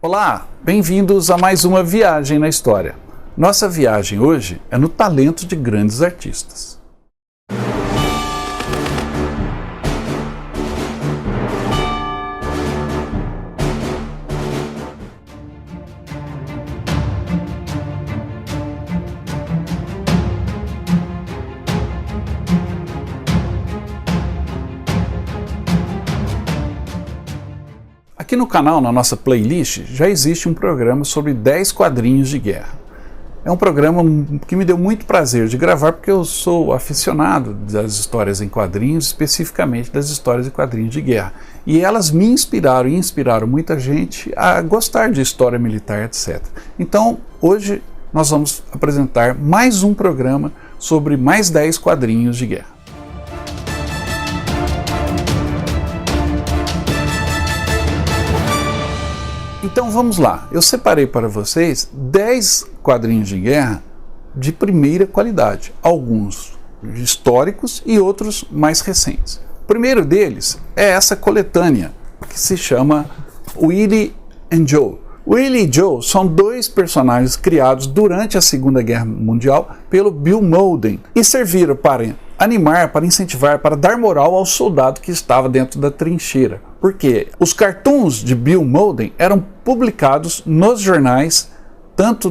Olá, bem-vindos a mais uma viagem na história. Nossa viagem hoje é no talento de grandes artistas. Aqui no canal, na nossa playlist, já existe um programa sobre 10 quadrinhos de guerra. É um programa que me deu muito prazer de gravar porque eu sou aficionado das histórias em quadrinhos, especificamente das histórias em quadrinhos de guerra. E elas me inspiraram e inspiraram muita gente a gostar de história militar, etc. Então, hoje nós vamos apresentar mais um programa sobre mais 10 quadrinhos de guerra. Então vamos lá, eu separei para vocês 10 quadrinhos de guerra de primeira qualidade, alguns históricos e outros mais recentes. O primeiro deles é essa coletânea que se chama Willie and Joe. Willie e Joe são dois personagens criados durante a Segunda Guerra Mundial pelo Bill Mauldin e serviram para animar, para incentivar, para dar moral ao soldado que estava dentro da trincheira. Porque os cartoons de Bill Mauldin eram publicados nos jornais, tanto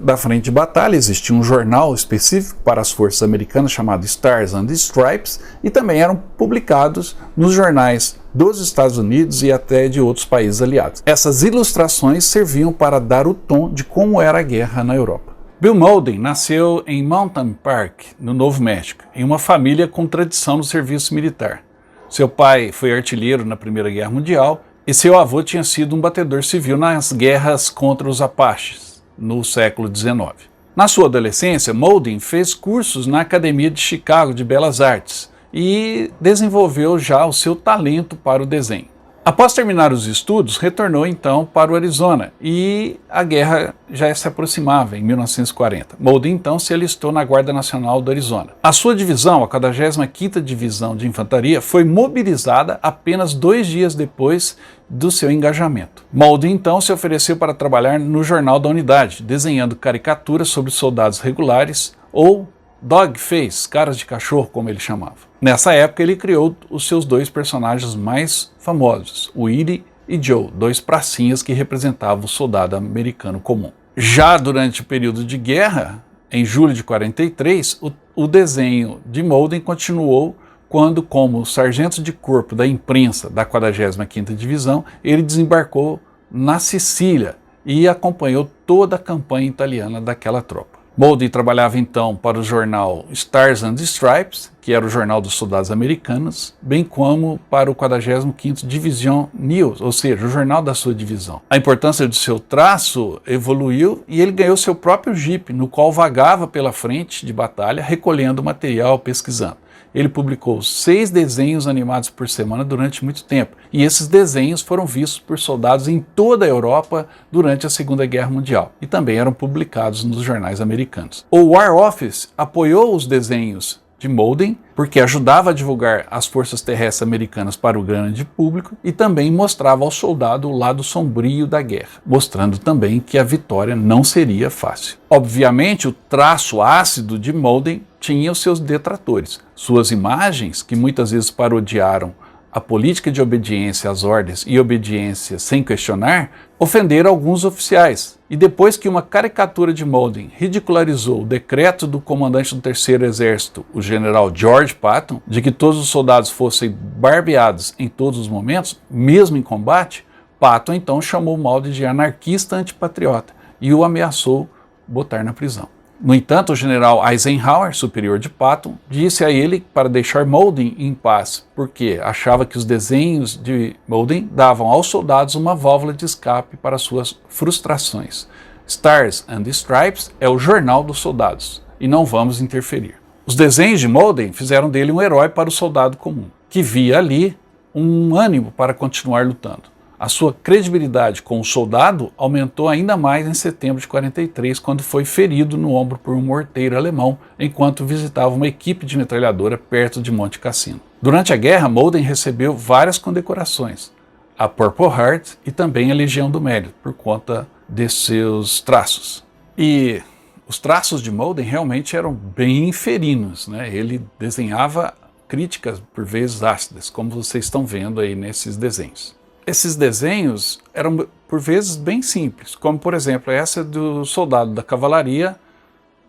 da frente de batalha, existia um jornal específico para as forças americanas chamado Stars and Stripes, e também eram publicados nos jornais dos Estados Unidos e até de outros países aliados. Essas ilustrações serviam para dar o tom de como era a guerra na Europa. Bill Mauldin nasceu em Mountain Park, no Novo México, em uma família com tradição no serviço militar. Seu pai foi artilheiro na Primeira Guerra Mundial e seu avô tinha sido um batedor civil nas guerras contra os Apaches, no século XIX. Na sua adolescência, Mauldin fez cursos na Academia de Chicago de Belas Artes e desenvolveu já o seu talento para o desenho. Após terminar os estudos, retornou então para o Arizona e a guerra já se aproximava em 1940. Mauldin então se alistou na Guarda Nacional do Arizona. A sua divisão, a 45ª Divisão de Infantaria, foi mobilizada apenas 2 dias depois do seu engajamento. Mauldin então se ofereceu para trabalhar no Jornal da Unidade, desenhando caricaturas sobre soldados regulares ou dog face, caras de cachorro, como ele chamava. Nessa época ele criou os seus dois personagens mais famosos, Willie e Joe, dois pracinhas que representavam o soldado americano comum. Já durante o período de guerra, em julho de 43, o desenho de Mauldin continuou quando, como sargento de corpo da imprensa da 45ª Divisão, ele desembarcou na Sicília e acompanhou toda a campanha italiana daquela tropa. Mauldin trabalhava então para o jornal Stars and Stripes, que era o jornal dos soldados americanos, bem como para o 45º Division News, ou seja, o jornal da sua divisão. A importância do seu traço evoluiu e ele ganhou seu próprio jipe, no qual vagava pela frente de batalha, recolhendo material, pesquisando. Ele publicou 6 desenhos animados por semana durante muito tempo, e esses desenhos foram vistos por soldados em toda a Europa durante a Segunda Guerra Mundial, e também eram publicados nos jornais americanos. O War Office apoiou os desenhos de Mauldin, porque ajudava a divulgar as forças terrestres americanas para o grande público e também mostrava ao soldado o lado sombrio da guerra, mostrando também que a vitória não seria fácil. Obviamente, o traço ácido de Mauldin tinha os seus detratores. Suas imagens, que muitas vezes parodiaram a política de obediência às ordens e obediência sem questionar, ofenderam alguns oficiais. E depois que uma caricatura de Mauldin ridicularizou o decreto do comandante do Terceiro Exército, o general George Patton, de que todos os soldados fossem barbeados em todos os momentos, mesmo em combate, Patton então chamou Mauldin de anarquista antipatriota e o ameaçou botar na prisão. No entanto, o general Eisenhower, superior de Patton, disse a ele para deixar Mauldin em paz, porque achava que os desenhos de Mauldin davam aos soldados uma válvula de escape para suas frustrações. Stars and Stripes é o jornal dos soldados, e não vamos interferir. Os desenhos de Mauldin fizeram dele um herói para o soldado comum, que via ali um ânimo para continuar lutando. A sua credibilidade com o soldado aumentou ainda mais em setembro de 43, quando foi ferido no ombro por um morteiro alemão enquanto visitava uma equipe de metralhadora perto de Monte Cassino. Durante a guerra, Mauldin recebeu várias condecorações. a Purple Heart e também a Legião do Mérito, por conta de seus traços. E os traços de Malden realmente eram bem ferinos, né? Ele desenhava críticas por vezes ácidas, como vocês estão vendo aí nesses desenhos. Esses desenhos eram por vezes bem simples, como por exemplo essa do soldado da cavalaria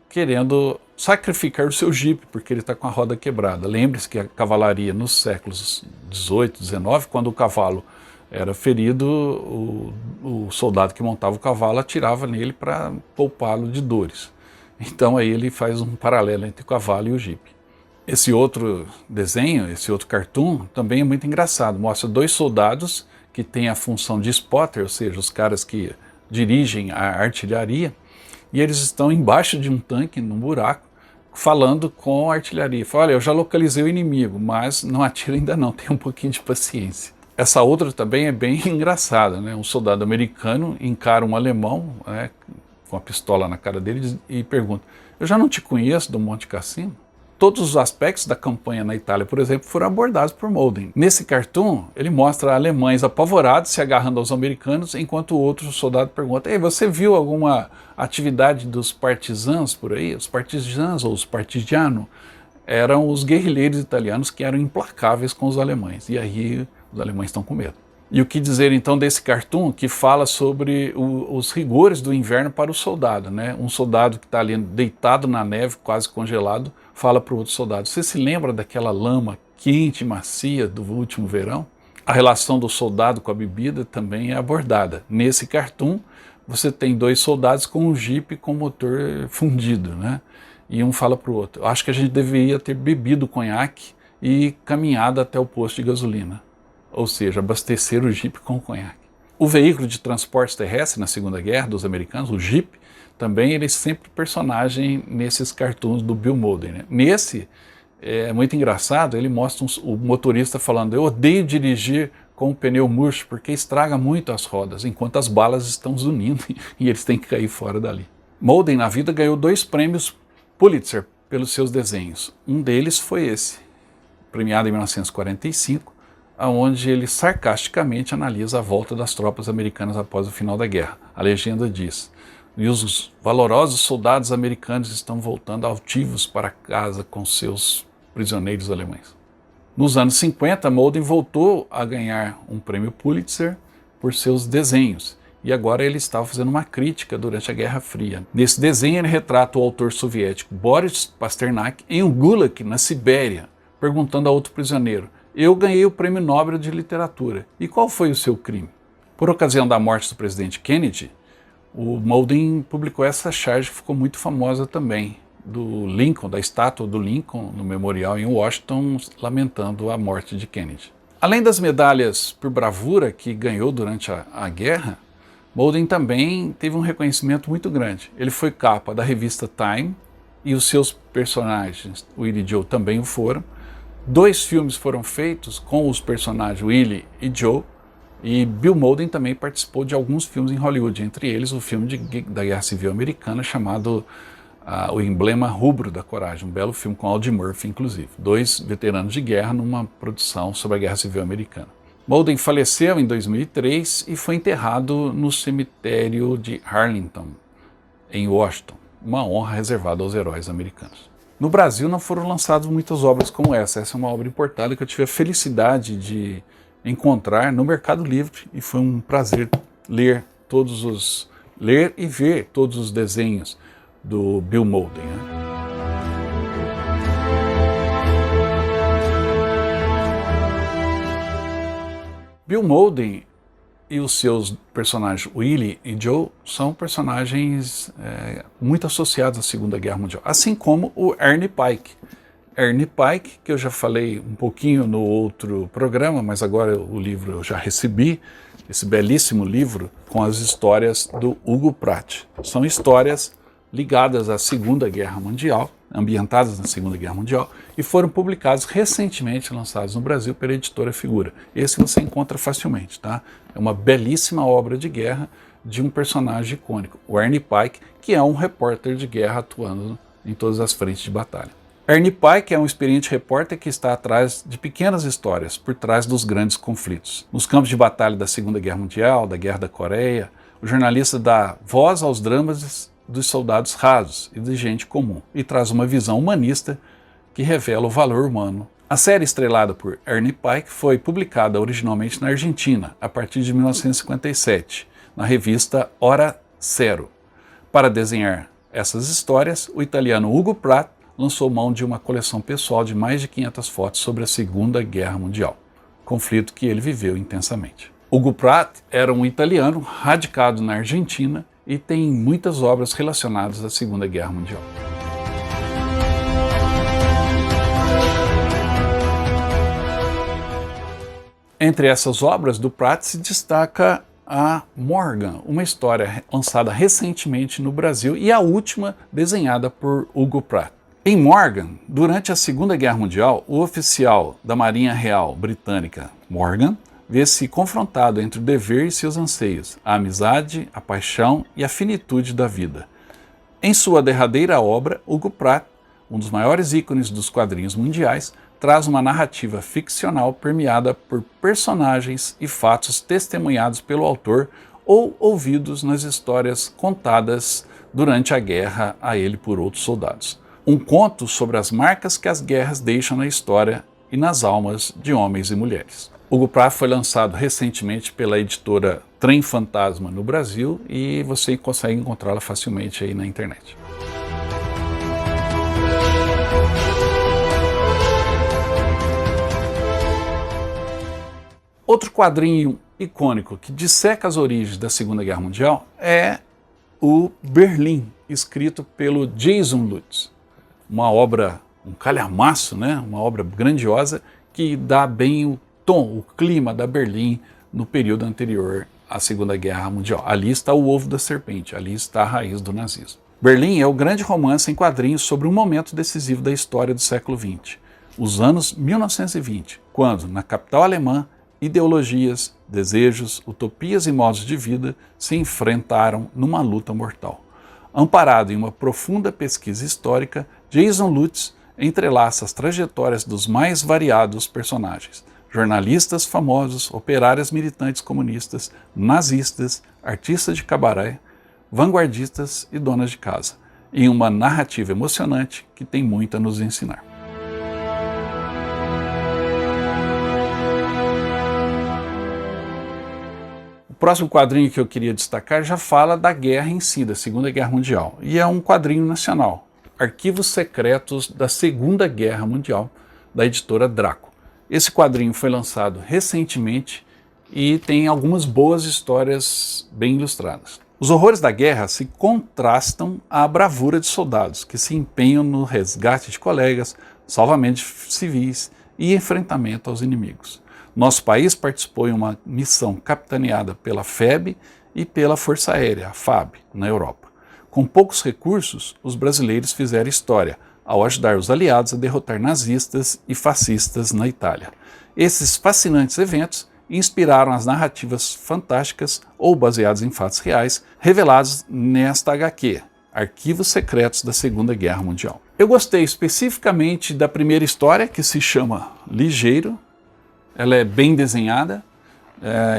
querendo sacrificar o seu jipe porque ele está com a roda quebrada. Lembre-se que a cavalaria nos séculos 18, 19, quando o cavalo era ferido, o soldado que montava o cavalo atirava nele para poupá-lo de dores. Então aí ele faz um paralelo entre o cavalo e o jipe. Esse outro desenho, esse outro cartoon, também é muito engraçado. Mostra dois soldados que têm a função de spotter, ou seja, os caras que dirigem a artilharia, e eles estão embaixo de um tanque, num buraco, falando com a artilharia. Fala, olha, eu já localizei o inimigo, mas não atira ainda não, tenha um pouquinho de paciência. Essa outra também é bem engraçada, né? Um soldado americano encara um alemão, né, com a pistola na cara dele e pergunta, eu já não te conheço do Monte Cassino? Todos os aspectos da campanha na Itália, por exemplo, foram abordados por Malden. Nesse cartoon, ele mostra alemães apavorados se agarrando aos americanos, enquanto o outro soldado pergunta, ei, você viu alguma atividade dos partisans por aí? Os partisans ou os partigiano eram os guerrilheiros italianos que eram implacáveis com os alemães. E aí os alemães estão com medo. E o que dizer então desse cartoon que fala sobre os rigores do inverno para o soldado, né? Um soldado que está ali deitado na neve, quase congelado, fala para o outro soldado, você se lembra daquela lama quente e macia do último verão? A relação do soldado com a bebida também é abordada. Nesse cartoon você tem dois soldados com um jipe com motor fundido, né? E um fala para o outro, acho que a gente deveria ter bebido conhaque e caminhado até o posto de gasolina. Ou seja, abastecer o jipe com conhaque. O veículo de transporte terrestre na Segunda Guerra dos americanos, o Jeep, também ele é sempre personagem nesses cartoons do Bill Malden, né? Nesse, é muito engraçado, ele mostra o motorista falando, eu odeio dirigir com o pneu murcho porque estraga muito as rodas, enquanto as balas estão zunindo e eles têm que cair fora dali. Malden, na vida, ganhou 2 prêmios Pulitzer pelos seus desenhos. Um deles foi esse, premiado em 1945, onde ele sarcasticamente analisa a volta das tropas americanas após o final da guerra. A legenda diz, e os valorosos soldados americanos estão voltando altivos para casa com seus prisioneiros alemães. Nos anos 50, Malden voltou a ganhar um prêmio Pulitzer por seus desenhos, e agora ele estava fazendo uma crítica durante a Guerra Fria. Nesse desenho ele retrata o autor soviético Boris Pasternak em um gulag na Sibéria, perguntando a outro prisioneiro, eu ganhei o Prêmio Nobel de Literatura. E qual foi o seu crime? Por ocasião da morte do presidente Kennedy, o Malden publicou essa charge que ficou muito famosa também, do Lincoln, da estátua do Lincoln no memorial em Washington, lamentando a morte de Kennedy. Além das medalhas por bravura que ganhou durante a guerra, Malden também teve um reconhecimento muito grande. Ele foi capa da revista Time e os seus personagens, Willie e Joe, também o foram. 2 filmes foram feitos com os personagens Willie e Joe, e Bill Malden também participou de alguns filmes em Hollywood, entre eles o filme da Guerra Civil Americana chamado O Emblema Rubro da Coragem, um belo filme com Audie Murphy, inclusive. 2 veteranos de guerra numa produção sobre a Guerra Civil Americana. Malden faleceu em 2003 e foi enterrado no cemitério de Arlington, em Washington, uma honra reservada aos heróis americanos. No Brasil não foram lançadas muitas obras como essa. Essa é uma obra importada que eu tive a felicidade de encontrar no Mercado Livre e foi um prazer ler e ver todos os desenhos do Bill Malden, né? Bill Malden e os seus personagens Willie e Joe são personagens muito associados à Segunda Guerra Mundial, assim como o Ernie Pike. Ernie Pike, que eu já falei um pouquinho no outro programa, mas agora o livro eu já recebi, esse belíssimo livro com as histórias do Hugo Pratt. São histórias ligadas à Segunda Guerra Mundial, ambientadas na Segunda Guerra Mundial, e foram publicados recentemente, lançados no Brasil pela editora Figura. Esse você encontra facilmente, tá? É uma belíssima obra de guerra de um personagem icônico, o Ernie Pike, que é um repórter de guerra atuando em todas as frentes de batalha. Ernie Pike é um experiente repórter que está atrás de pequenas histórias, por trás dos grandes conflitos. Nos campos de batalha da Segunda Guerra Mundial, da Guerra da Coreia, o jornalista dá voz aos dramas dos soldados rasos e de gente comum, e traz uma visão humanista que revela o valor humano. A série estrelada por Ernie Pike foi publicada originalmente na Argentina, a partir de 1957, na revista Hora Zero. Para desenhar essas histórias, o italiano Ugo Pratt lançou mão de uma coleção pessoal de mais de 500 fotos sobre a Segunda Guerra Mundial, conflito que ele viveu intensamente. Ugo Pratt era um italiano radicado na Argentina e tem muitas obras relacionadas à Segunda Guerra Mundial. Entre essas obras do Pratt se destaca a Morgan, uma história lançada recentemente no Brasil e a última desenhada por Ugo Pratt. Em Morgan, durante a Segunda Guerra Mundial, o oficial da Marinha Real Britânica, Morgan, vê-se confrontado entre o dever e seus anseios, a amizade, a paixão e a finitude da vida. Em sua derradeira obra, Ugo Pratt, um dos maiores ícones dos quadrinhos mundiais, traz uma narrativa ficcional permeada por personagens e fatos testemunhados pelo autor ou ouvidos nas histórias contadas durante a guerra a ele por outros soldados. Um conto sobre as marcas que as guerras deixam na história e nas almas de homens e mulheres. Ugo Pratt foi lançado recentemente pela editora Trem Fantasma no Brasil e você consegue encontrá-la facilmente aí na internet. Outro quadrinho icônico que disseca as origens da Segunda Guerra Mundial é o Berlim, escrito pelo Jason Lutz. Uma obra, um calhamaço, né? Uma obra grandiosa que dá bem o tom, o clima da Berlim no período anterior à Segunda Guerra Mundial. Ali está o ovo da serpente, ali está a raiz do nazismo. Berlim é o grande romance em quadrinhos sobre um momento decisivo da história do século XX, os anos 1920, quando, na capital alemã, ideologias, desejos, utopias e modos de vida se enfrentaram numa luta mortal. Amparado em uma profunda pesquisa histórica, Jason Lutz entrelaça as trajetórias dos mais variados personagens: jornalistas famosos, operárias militantes comunistas, nazistas, artistas de cabaré, vanguardistas e donas de casa, em uma narrativa emocionante que tem muito a nos ensinar. O próximo quadrinho que eu queria destacar já fala da guerra em si, da Segunda Guerra Mundial, e é um quadrinho nacional, Arquivos Secretos da Segunda Guerra Mundial, da editora Draco. Esse quadrinho foi lançado recentemente e tem algumas boas histórias bem ilustradas. Os horrores da guerra se contrastam à bravura de soldados que se empenham no resgate de colegas, salvamento de civis e enfrentamento aos inimigos. Nosso país participou em uma missão capitaneada pela FEB e pela Força Aérea, a FAB, na Europa. Com poucos recursos, os brasileiros fizeram história ao ajudar os aliados a derrotar nazistas e fascistas na Itália. Esses fascinantes eventos inspiraram as narrativas fantásticas ou baseadas em fatos reais revelados nesta HQ, Arquivos Secretos da Segunda Guerra Mundial. Eu gostei especificamente da primeira história, que se chama Ligeiro. Ela é bem desenhada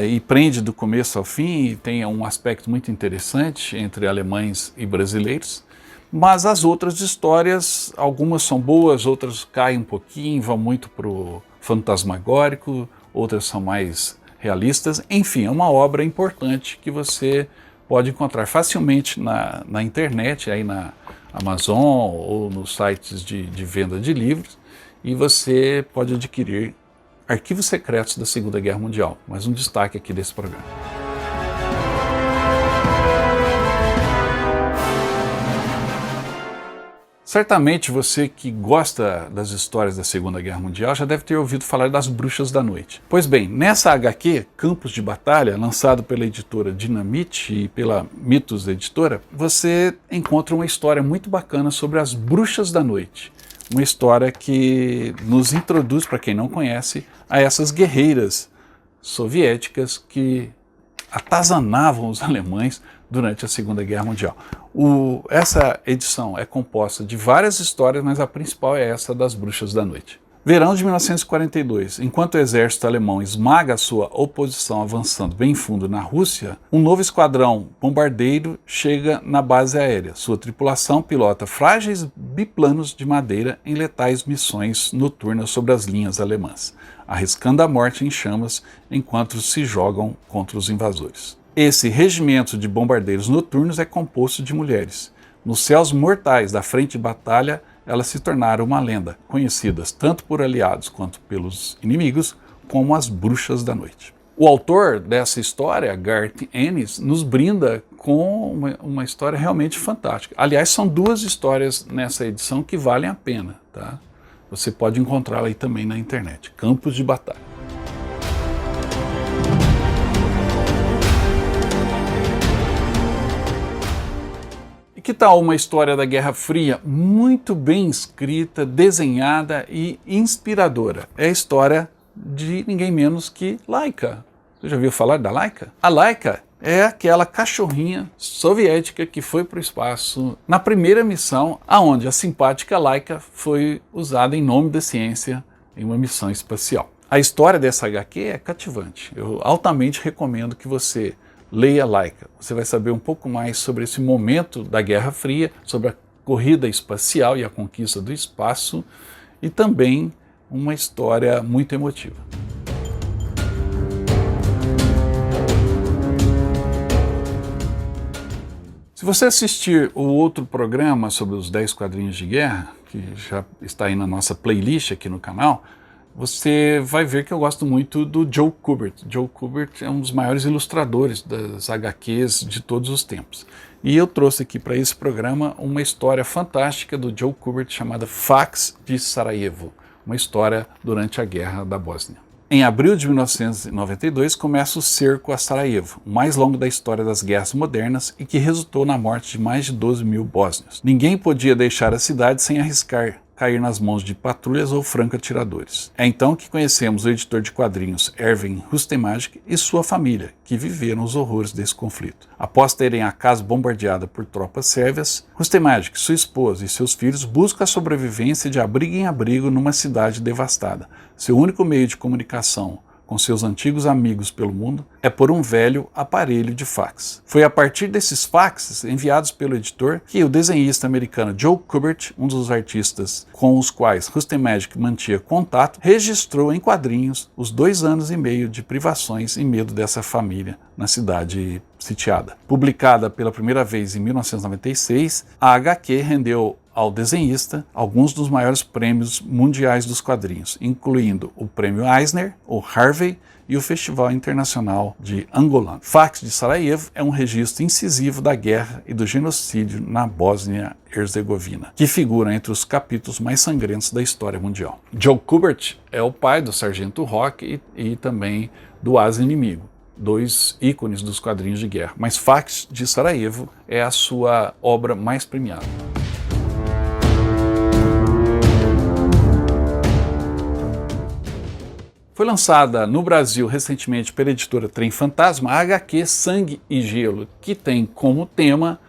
e prende do começo ao fim e tem um aspecto muito interessante entre alemães e brasileiros. Mas as outras histórias, algumas são boas, outras caem um pouquinho, vão muito para o fantasmagórico, outras são mais realistas. Enfim, é uma obra importante que você pode encontrar facilmente na internet, aí na Amazon ou nos sites de venda de livros, e você pode adquirir Arquivos Secretos da Segunda Guerra Mundial, mais um destaque aqui desse programa. Certamente você que gosta das histórias da Segunda Guerra Mundial já deve ter ouvido falar das Bruxas da Noite. Pois bem, nessa HQ, Campos de Batalha, lançado pela editora Dinamite e pela Mitos Editora, você encontra uma história muito bacana sobre as Bruxas da Noite. Uma história que nos introduz, para quem não conhece, a essas guerreiras soviéticas que atazanavam os alemães durante a Segunda Guerra Mundial. Essa edição é composta de várias histórias, mas a principal é essa das Bruxas da Noite. Verão de 1942. Enquanto o exército alemão esmaga a sua oposição avançando bem fundo na Rússia, um novo esquadrão bombardeiro chega na base aérea. Sua tripulação pilota frágeis biplanos de madeira em letais missões noturnas sobre as linhas alemãs, arriscando a morte em chamas enquanto se jogam contra os invasores. Esse regimento de bombardeiros noturnos é composto de mulheres. Nos céus mortais da frente de batalha, elas se tornaram uma lenda, conhecidas tanto por aliados quanto pelos inimigos, como as Bruxas da Noite. O autor dessa história, Garth Ennis, nos brinda com uma história realmente fantástica. Aliás, são duas histórias nessa edição que valem a pena, tá? Você pode encontrá-la aí também na internet. Campos de Batalha. E que tal uma história da Guerra Fria muito bem escrita, desenhada e inspiradora? É a história de ninguém menos que Laika. Você já ouviu falar da Laika? A Laika é aquela cachorrinha soviética que foi para o espaço na primeira missão, aonde a simpática Laika foi usada em nome da ciência em uma missão espacial. A história dessa HQ é cativante. Eu altamente recomendo que você leia Laika. Você vai saber um pouco mais sobre esse momento da Guerra Fria, sobre a corrida espacial e a conquista do espaço, e também uma história muito emotiva. Se você assistir o outro programa sobre os 10 quadrinhos de guerra, que já está aí na nossa playlist aqui no canal, você vai ver que eu gosto muito do Joe Kubert. Joe Kubert é um dos maiores ilustradores das HQs de todos os tempos. E eu trouxe aqui para esse programa uma história fantástica do Joe Kubert chamada Fax de Sarajevo, uma história durante a Guerra da Bósnia. Em abril de 1992 começa o cerco a Sarajevo, o mais longo da história das guerras modernas e que resultou na morte de mais de 12 mil bósnios. Ninguém podia deixar a cidade sem arriscar cair nas mãos de patrulhas ou franco-atiradores. É então que conhecemos o editor de quadrinhos Ervin Hustemagic e sua família, que viveram os horrores desse conflito. Após terem a casa bombardeada por tropas sérvias, Hustemagic, sua esposa e seus filhos buscam a sobrevivência de abrigo em abrigo numa cidade devastada. Seu único meio de comunicação com seus antigos amigos pelo mundo é por um velho aparelho de fax. Foi a partir desses faxes enviados pelo editor que o desenhista americano Joe Kubert, um dos artistas com os quais Hustemagic mantinha contato, registrou em quadrinhos os 2 anos e meio de privações e medo dessa família na cidade sitiada. Publicada pela primeira vez em 1996, a HQ rendeu ao desenhista alguns dos maiores prêmios mundiais dos quadrinhos, incluindo o Prêmio Eisner, o Harvey e o Festival Internacional de Angoulême. Fax de Sarajevo é um registro incisivo da guerra e do genocídio na Bósnia-Herzegovina, que figura entre os capítulos mais sangrentos da história mundial. Joe Kubert é o pai do Sargento Rock e também do Asa Inimigo, 2 ícones dos quadrinhos de guerra, mas Fax de Sarajevo é a sua obra mais premiada. Foi lançada no Brasil recentemente pela editora Trem Fantasma a HQ Sangue e Gelo, que tem como tema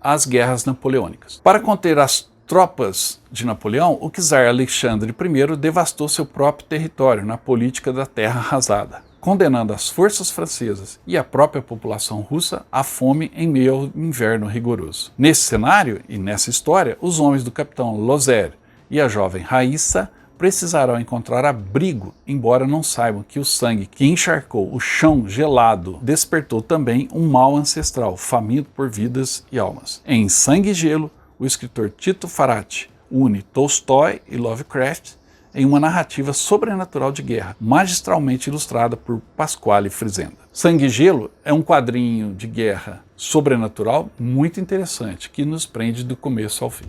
as guerras napoleônicas. Para conter as tropas de Napoleão, o czar Alexandre I devastou seu próprio território na política da terra arrasada, condenando as forças francesas e a própria população russa à fome em meio ao inverno rigoroso. Nesse cenário e nessa história, os homens do capitão Lozer e a jovem Raíssa precisarão encontrar abrigo, embora não saibam que o sangue que encharcou o chão gelado despertou também um mal ancestral, faminto por vidas e almas. Em Sangue e Gelo, o escritor Tito Farati une Tolstói e Lovecraft em uma narrativa sobrenatural de guerra, magistralmente ilustrada por Pasquale Frisenda. Sangue e Gelo é um quadrinho de guerra sobrenatural muito interessante, que nos prende do começo ao fim.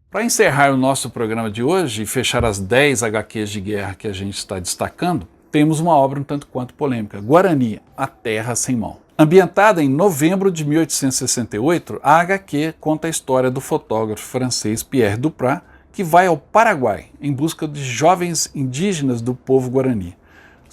Para encerrar o nosso programa de hoje e fechar as 10 HQs de guerra que a gente está destacando, temos uma obra um tanto quanto polêmica, Guarani, A Terra Sem Mão. Ambientada em novembro de 1868, a HQ conta a história do fotógrafo francês Pierre Duprat, que vai ao Paraguai em busca de jovens indígenas do povo Guarani.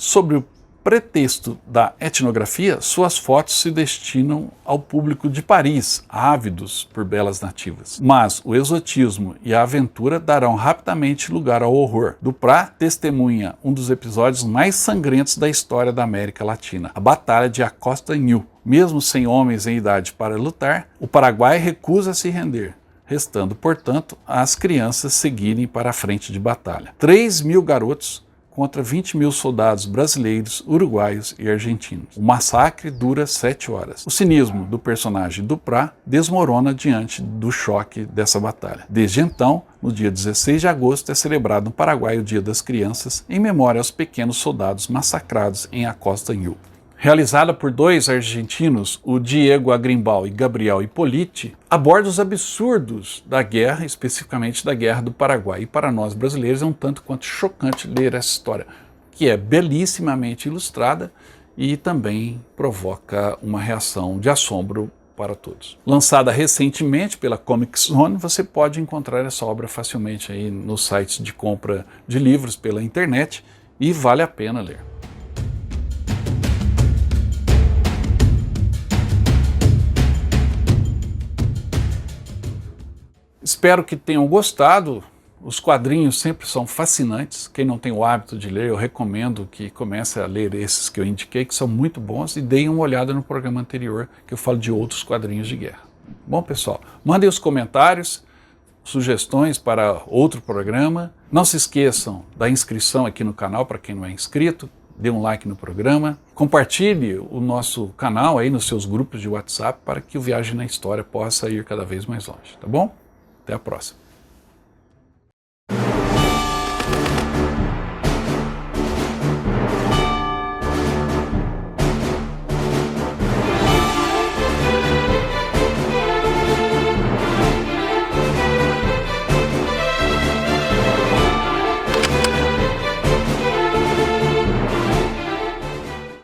Sob o pretexto da etnografia, suas fotos se destinam ao público de Paris, ávidos por belas nativas. Mas o exotismo e a aventura darão rapidamente lugar ao horror. Duprat testemunha um dos episódios mais sangrentos da história da América Latina, a Batalha de Acosta Inhul. Mesmo sem homens em idade para lutar, o Paraguai recusa se render, restando, portanto, as crianças seguirem para a frente de batalha. 3.000 garotos contra 20.000 soldados brasileiros, uruguaios e argentinos. O massacre dura 7 horas. O cinismo do personagem Duprat desmorona diante do choque dessa batalha. Desde então, no dia 16 de agosto, é celebrado no Paraguai o Dia das Crianças, em memória aos pequenos soldados massacrados em Acosta Inhul. Realizada por 2 argentinos, o Diego Agrimbal e Gabriel Hippoliti, aborda os absurdos da guerra, especificamente da Guerra do Paraguai. E para nós brasileiros é um tanto quanto chocante ler essa história, que é belíssimamente ilustrada e também provoca uma reação de assombro para todos. Lançada recentemente pela Comic Zone, você pode encontrar essa obra facilmente aí nos sites de compra de livros pela internet e vale a pena ler. Espero que tenham gostado. Os quadrinhos sempre são fascinantes. Quem não tem o hábito de ler, eu recomendo que comece a ler esses que eu indiquei, que são muito bons, e deem uma olhada no programa anterior, que eu falo de outros quadrinhos de guerra. Bom, pessoal, mandem os comentários, sugestões para outro programa. Não se esqueçam da inscrição aqui no canal para quem não é inscrito. Dê um like no programa. Compartilhe o nosso canal aí nos seus grupos de WhatsApp para que o Viagem na História possa ir cada vez mais longe, tá bom? Até a próxima.